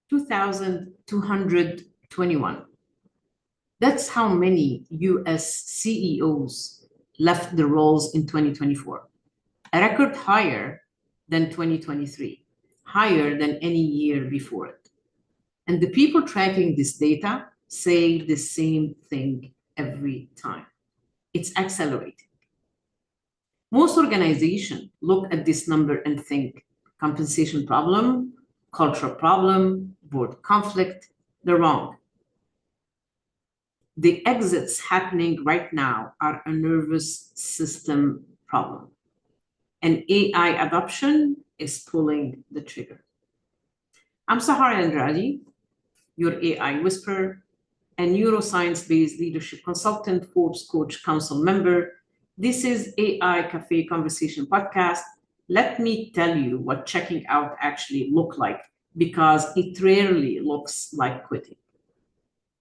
2,221. That's how many US CEOs left the roles in 2024, a record higher than 2023, higher than any year before it. And the people tracking this data say the same thing every time. It's accelerating. Most organizations look at this number and think compensation problem, cultural problem, board conflict. They're wrong. The exits happening right now are a nervous system problem. And AI adoption is pulling the trigger. I'm Sahar Andrade, your AI whisperer, a neuroscience-based leadership consultant, Forbes Coach Council member. This is AI Cafe Conversation Podcast. Let me tell you what checking out actually looks like, because it rarely looks like quitting.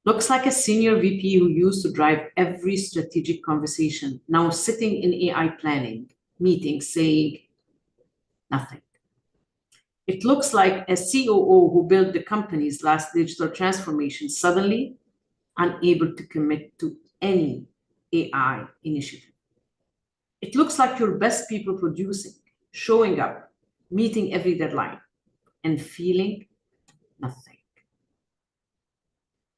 Looks like a senior VP who used to drive every strategic conversation, now sitting in AI planning meetings saying nothing. It looks like a COO who built the company's last digital transformation, suddenly unable to commit to any AI initiative. It looks like your best people producing, showing up, meeting every deadline, and feeling nothing.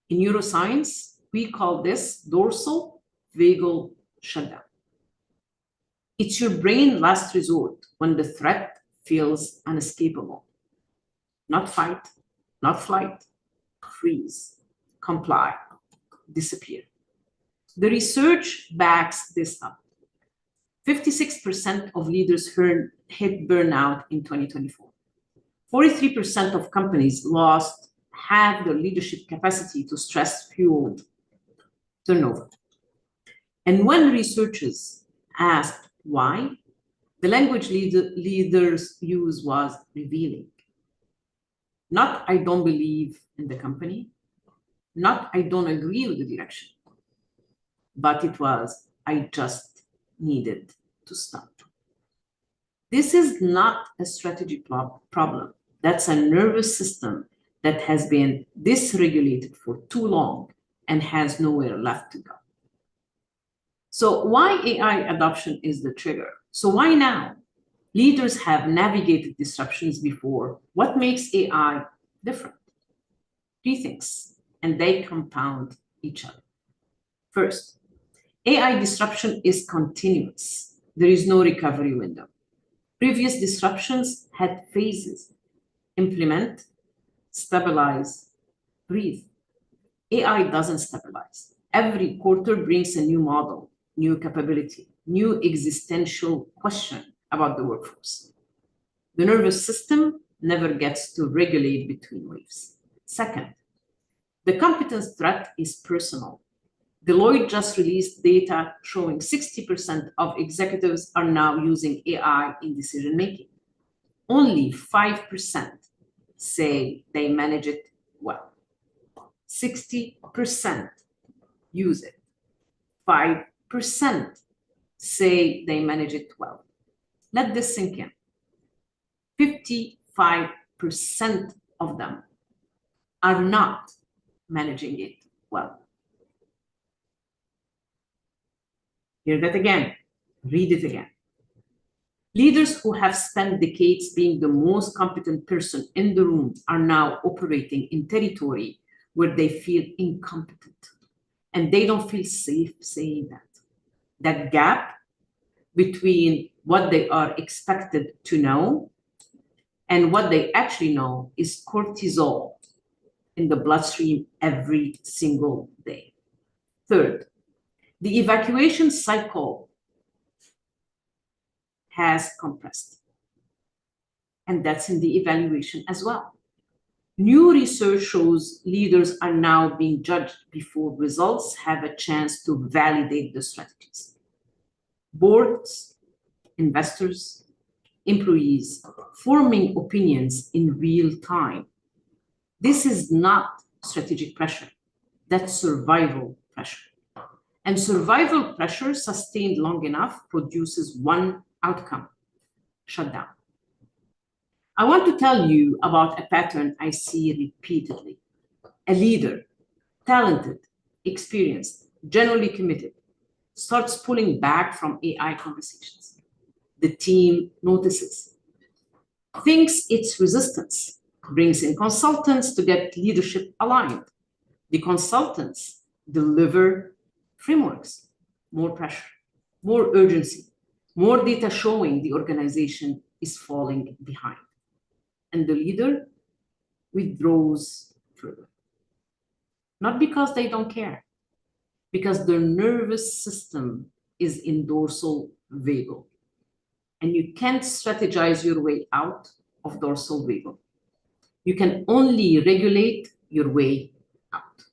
In neuroscience, we call this dorsal vagal shutdown. It's your brain last resort when the threat feels unescapable. Not fight, not flight, freeze, comply, disappear. The research backs this up. 56% of leaders hit burnout in 2024. 43% of companies lost half their leadership capacity to stress-fueled turnover. And when researchers asked why, the language leaders used was revealing. Not I don't believe in the company, not I don't agree with the direction, but it was I just needed to stop. This is not a strategy problem. That's a nervous system that has been dysregulated for too long and has nowhere left to go. So why AI adoption is the trigger? So why now? Leaders have navigated disruptions before. What makes AI different? Three things, and they compound each other. First, AI disruption is continuous. There is no recovery window. Previous disruptions had phases: implement, stabilize, breathe. AI doesn't stabilize. Every quarter brings a new model, new capability, new existential question about the workforce. The nervous system never gets to regulate between waves. Second, the competence threat is personal. Deloitte just released data showing 60% of executives are now using AI in decision-making. Only 5% say they manage it well. 60% use it. 5% say they manage it well. Let this sink in. 55% of them are not managing it well. Hear that again. Read it again. Leaders who have spent decades being the most competent person in the room are now operating in territory where they feel incompetent, and they don't feel safe saying that. That gap between what they are expected to know and what they actually know is cortisol in the bloodstream every single day. Third, the evacuation cycle has compressed, and that's in the evaluation as well. New research shows leaders are now being judged before results have a chance to validate the strategies. Boards, investors, employees forming opinions in real time. This is not strategic pressure, that's survival pressure. And survival pressure sustained long enough produces one outcome: shutdown. I want to tell you about a pattern I see repeatedly. A leader, talented, experienced, generally committed, starts pulling back from AI conversations. The team notices, thinks it's resistance, brings in consultants to get leadership aligned. The consultants deliver frameworks, more pressure, more urgency, more data showing the organization is falling behind. And the leader withdraws further. Not because they don't care, because their nervous system is in dorsal vagal. And you can't strategize your way out of dorsal vagal. You can only regulate your way out.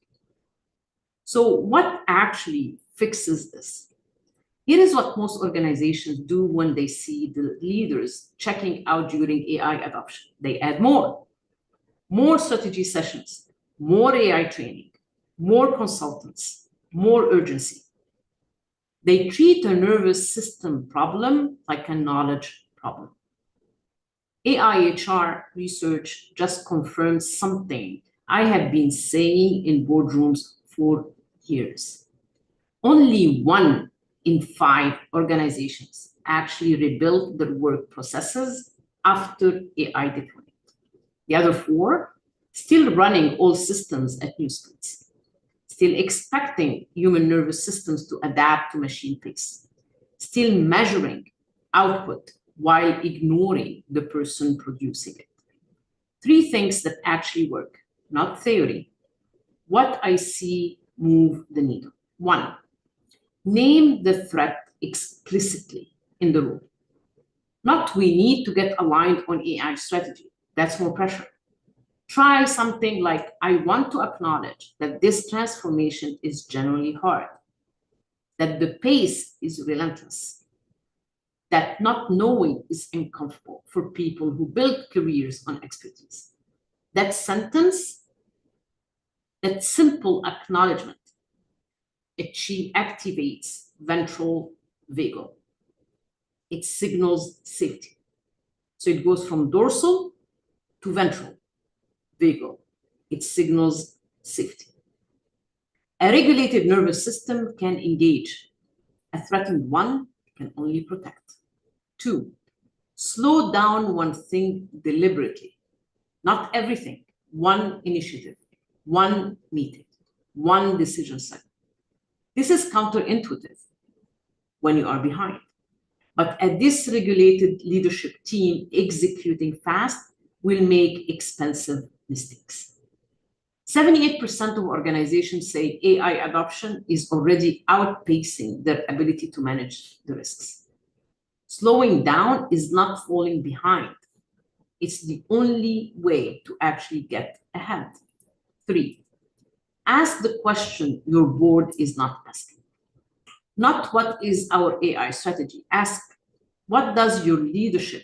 So what actually fixes this? Here is what most organizations do when they see the leaders checking out during AI adoption. They add more strategy sessions, more AI training, more consultants, more urgency. They treat a nervous system problem like a knowledge problem. AI HR research just confirms something I have been saying in boardrooms for years. Only 1 in 5 organizations actually rebuild their work processes after AI deployment. The other 4 still running all systems at new speeds, still expecting human nervous systems to adapt to machine pace, still measuring output while ignoring the person producing it. 3 things that actually work, not theory. What I see move the needle. 1, name the threat explicitly in the rule. Not we need to get aligned on AI strategy. That's more pressure. Try something like, I want to acknowledge that this transformation is generally hard, that the pace is relentless, that not knowing is uncomfortable for people who build careers on expertise. That sentence, that simple acknowledgement, it activates ventral vagal. It signals safety. So it goes from dorsal to ventral vagal. It signals safety. A regulated nervous system can engage. A threatened one can only protect. 2, slow down one thing deliberately. Not everything. 1 initiative, 1 meeting, 1 decision cycle. This is counterintuitive when you are behind. But a dysregulated leadership team executing fast will make expensive mistakes. 78% of organizations say AI adoption is already outpacing their ability to manage the risks. Slowing down is not falling behind. It's the only way to actually get ahead. 3, ask the question your board is not asking. Not what is our AI strategy? Ask, what does your leadership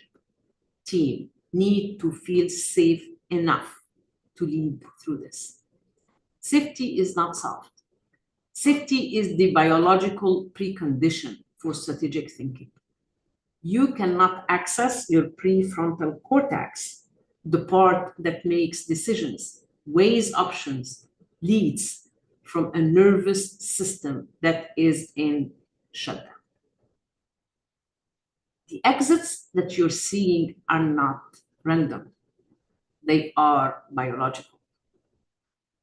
team need to feel safe enough to lead through this? Safety is not soft. Safety is the biological precondition for strategic thinking. You cannot access your prefrontal cortex, the part that makes decisions, weighs options, leads, from a nervous system that is in shutdown. The exits that you're seeing are not random. They are biological.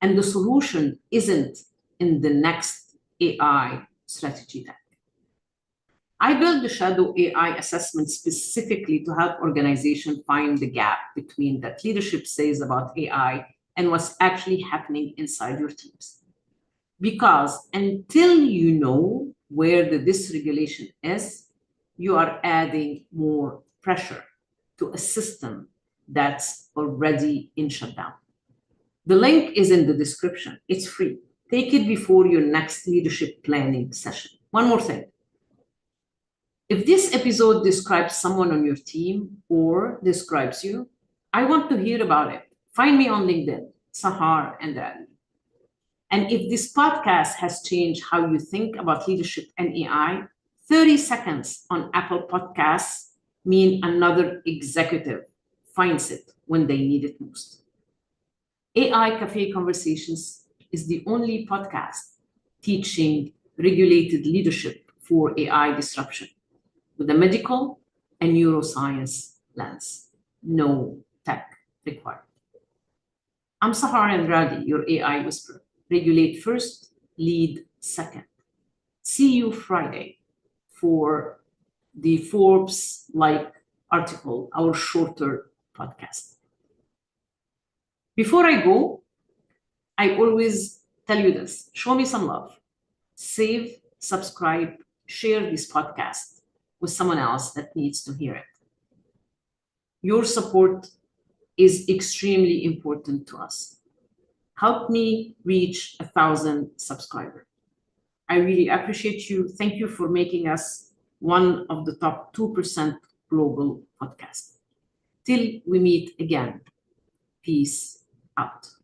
And the solution isn't in the next AI strategy deck. I built the Shadow AI assessment specifically to help organizations find the gap between what leadership says about AI and what's actually happening inside your teams. Because until you know where the dysregulation is, you are adding more pressure to a system that's already in shutdown. The link is in the description. It's free. Take it before your next leadership planning session. One more thing. If this episode describes someone on your team or describes you, I want to hear about it. Find me on LinkedIn, Sahar and Ali. And if this podcast has changed how you think about leadership and AI, 30 seconds on Apple Podcasts mean another executive finds it when they need it most. AI Cafe Conversations is the only podcast teaching regulated leadership for AI disruption with a medical and neuroscience lens. No tech required. I'm Sahar Andrade, your AI whisperer. Regulate first, lead second. See you Friday for the Forbes-like article, our shorter podcast. Before I go, I always tell you this: show me some love. Save, subscribe, share this podcast with someone else that needs to hear it. Your support is extremely important to us. Help me reach 1,000 subscribers. I really appreciate you. Thank you for making us one of the top 2% global podcasts. Till we meet again, peace out.